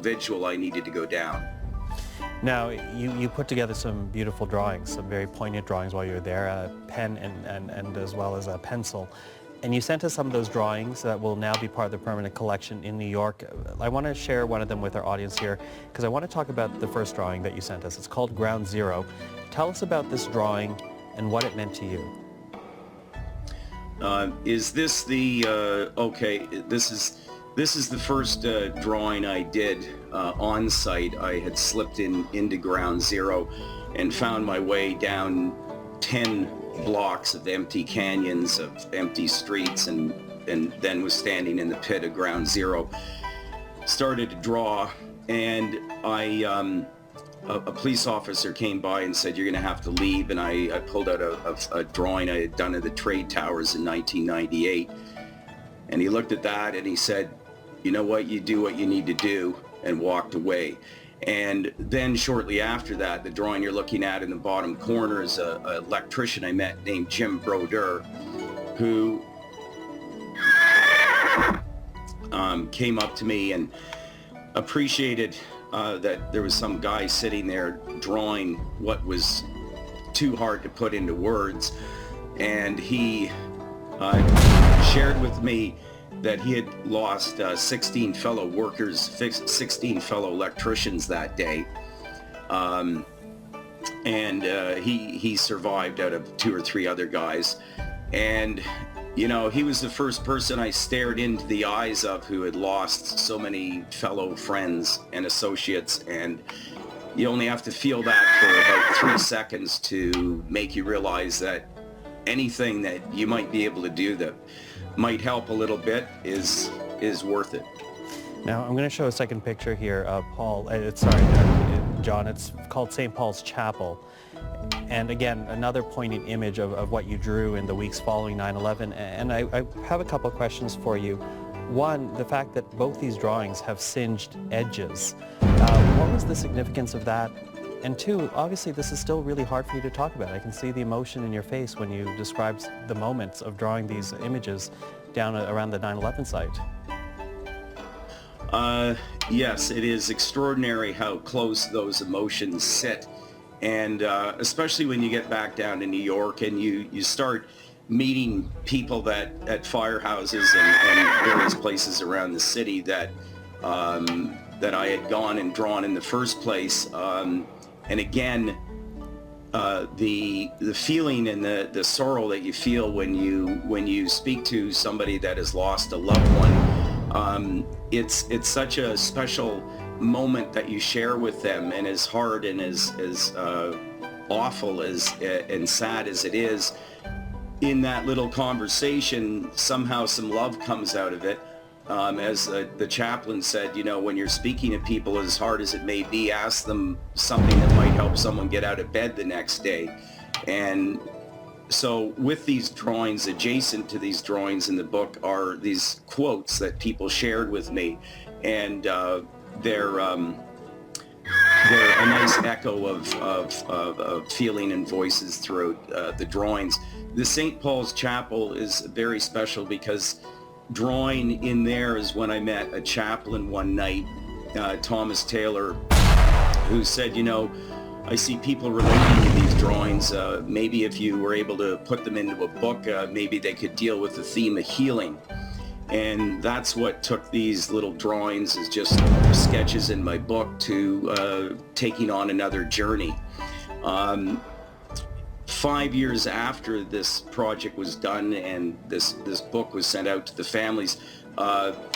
vigil I needed to go down. Now, you put together some beautiful drawings, some very poignant drawings while you were there, a pen and as well as a pencil. And you sent us some of those drawings that will now be part of the permanent collection in New York. I want to share one of them with our audience here because I want to talk about the first drawing that you sent us. It's called Ground Zero. Tell us about this drawing and what it meant to you. Is this the, okay, this is the first drawing I did on site. I had slipped into Ground Zero and found my way down 10 blocks of empty canyons, of empty streets, and then was standing in the pit of Ground Zero. Started to draw, and a police officer came by and said, "You're going to have to leave." And I pulled out a drawing I had done of the trade towers in 1998. And he looked at that and he said, "You know what, you do what you need to do," and walked away. And then shortly after that, the drawing you're looking at in the bottom corner is an electrician I met named Jim Brodeur, who came up to me and appreciated that there was some guy sitting there drawing what was too hard to put into words. And he shared with me that he had lost 16 fellow workers, 16 fellow electricians that day. And he survived out of 2 or 3 other guys. And, you know, he was the first person I stared into the eyes of who had lost so many fellow friends and associates. And you only have to feel that for about 3 seconds to make you realize that anything that you might be able to do that might help a little bit is worth it. Now I'm going to show a second picture here, Paul. John. It's called St. Paul's Chapel, and again another poignant image of what you drew in the weeks following 9/11. And I have a couple of questions for you. One, the fact that both these drawings have singed edges. What was the significance of that? And two, obviously this is still really hard for you to talk about. I can see the emotion in your face when you described the moments of drawing these images down around the 9/11 site. Yes, it is extraordinary how close those emotions sit. And especially when you get back down to New York and you start meeting people that at firehouses and various places around the city that I had gone and drawn in the first place. And again, the feeling and the sorrow that you feel when you speak to somebody that has lost a loved one, it's such a special moment that you share with them. And as hard and as awful as and sad as it is, in that little conversation, somehow some love comes out of it. As the chaplain said, you know, when you're speaking to people, as hard as it may be, ask them something that might help someone get out of bed the next day. And so with these drawings, adjacent to these drawings in the book are these quotes that people shared with me. And they're a nice echo of feeling and voices throughout the drawings. The St. Paul's Chapel is very special because drawing in there is when I met a chaplain one night, Thomas Taylor, who said, you know, I see people relating to these drawings. Maybe if you were able to put them into a book, maybe they could deal with the theme of healing. And that's what took these little drawings as just sketches in my book to taking on another journey. 5 years after this project was done and this book was sent out to the families,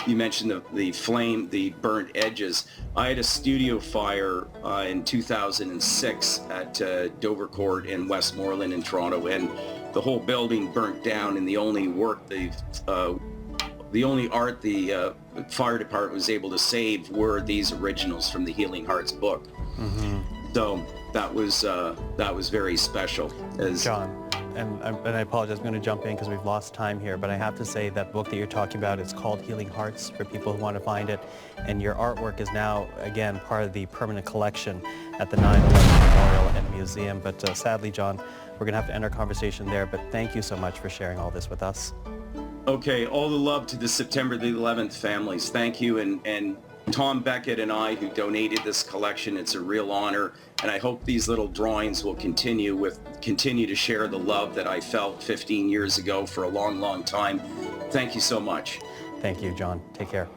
you mentioned the burnt edges. I had a studio fire in 2006 at Dovercourt in Westmoreland in Toronto, and the whole building burnt down, and the only art the fire department was able to save were these originals from the Healing Hearts book. Mm-hmm. So that was very special. John, and I apologize, I'm going to jump in because we've lost time here, but I have to say that book that you're talking about is called Healing Hearts for people who want to find it, and your artwork is now, again, part of the permanent collection at the 9/11 Memorial and Museum. But sadly, John, we're going to have to end our conversation there, but thank you so much for sharing all this with us. Okay, all the love to the September the 11th families. Thank you, and Tom Beckett and I who donated this collection. It's a real honor, and I hope these little drawings will continue to share the love that I felt 15 years ago for a long, long time. Thank you so much. Thank you, John. Take care.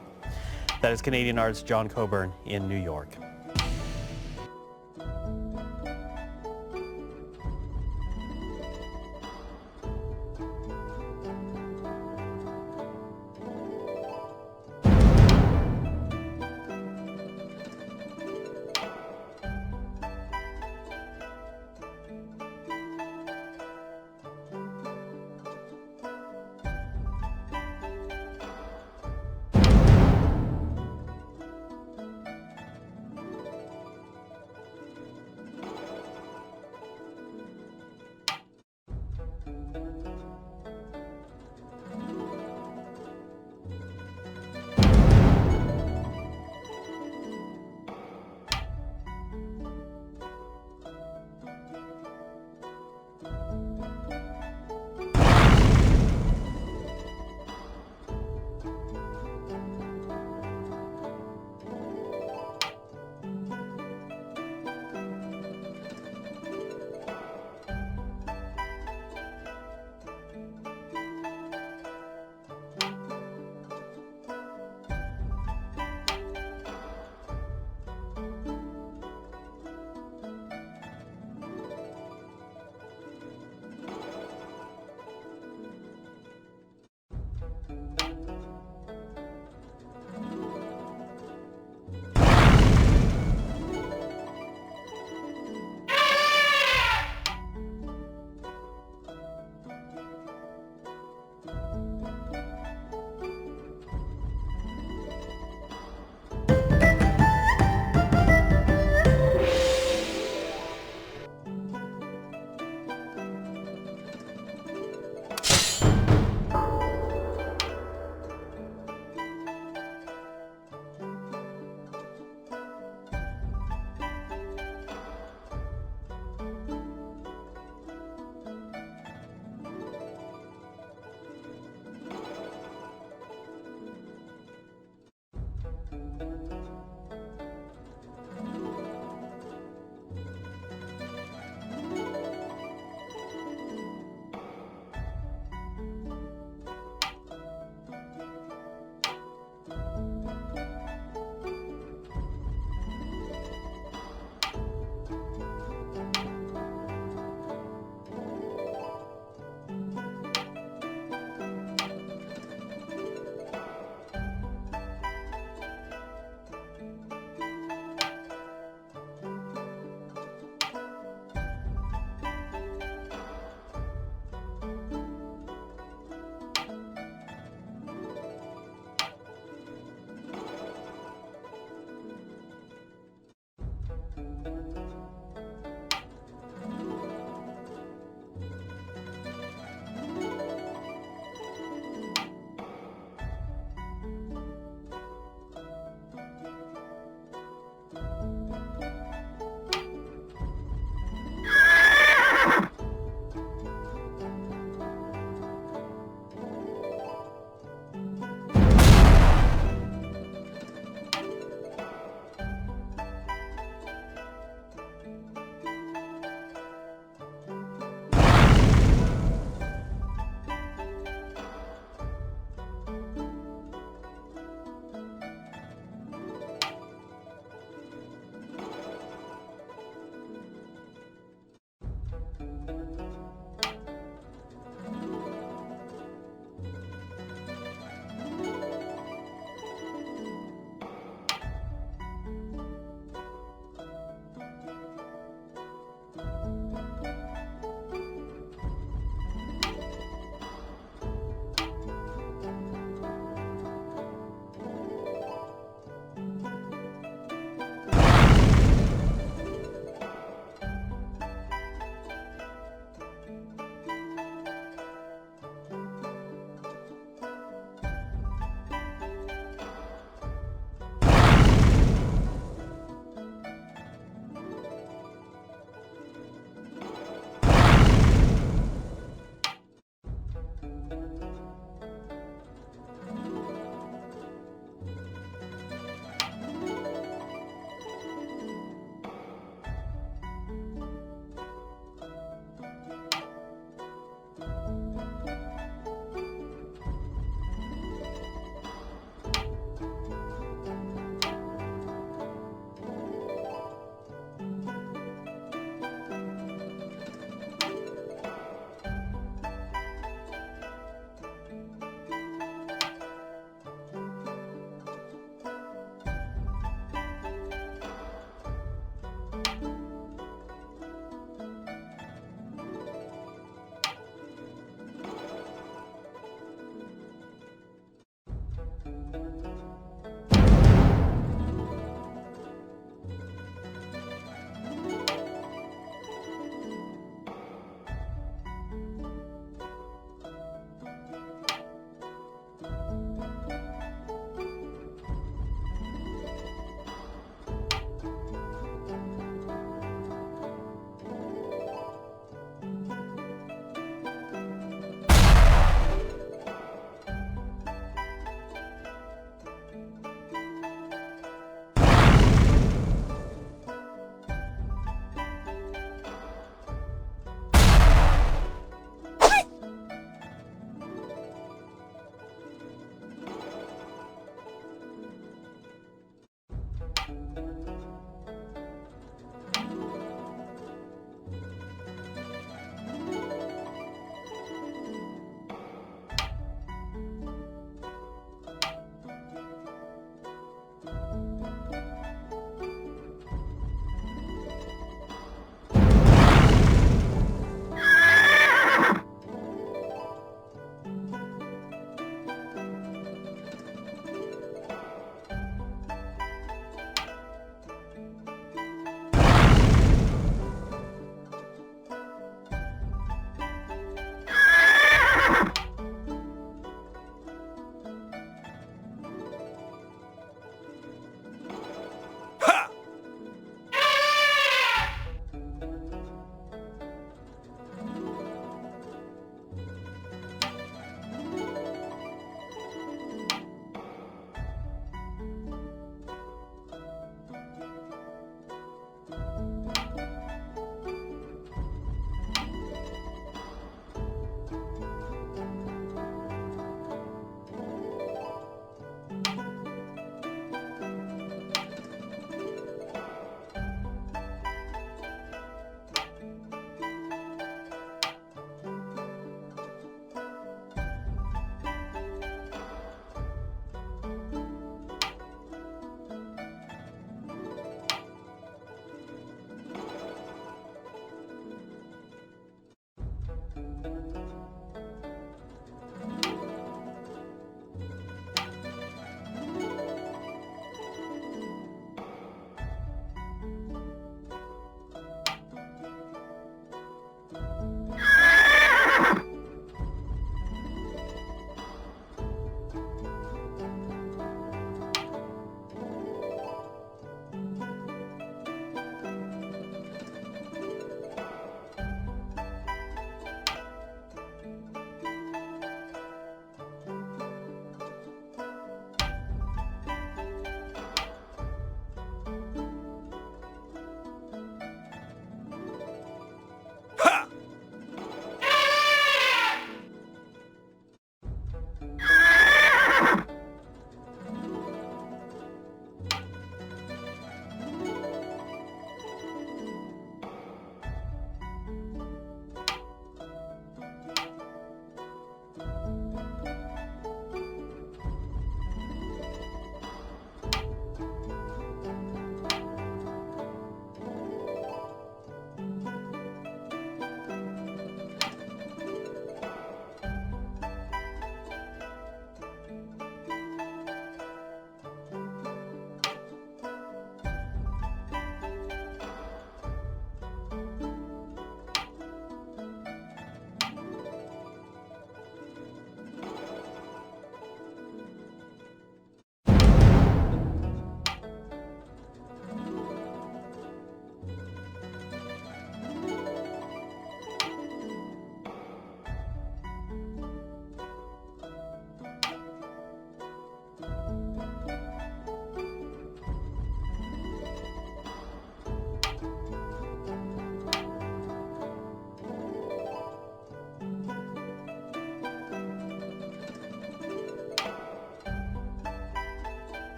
That is Canadian artist John Coburn in New York.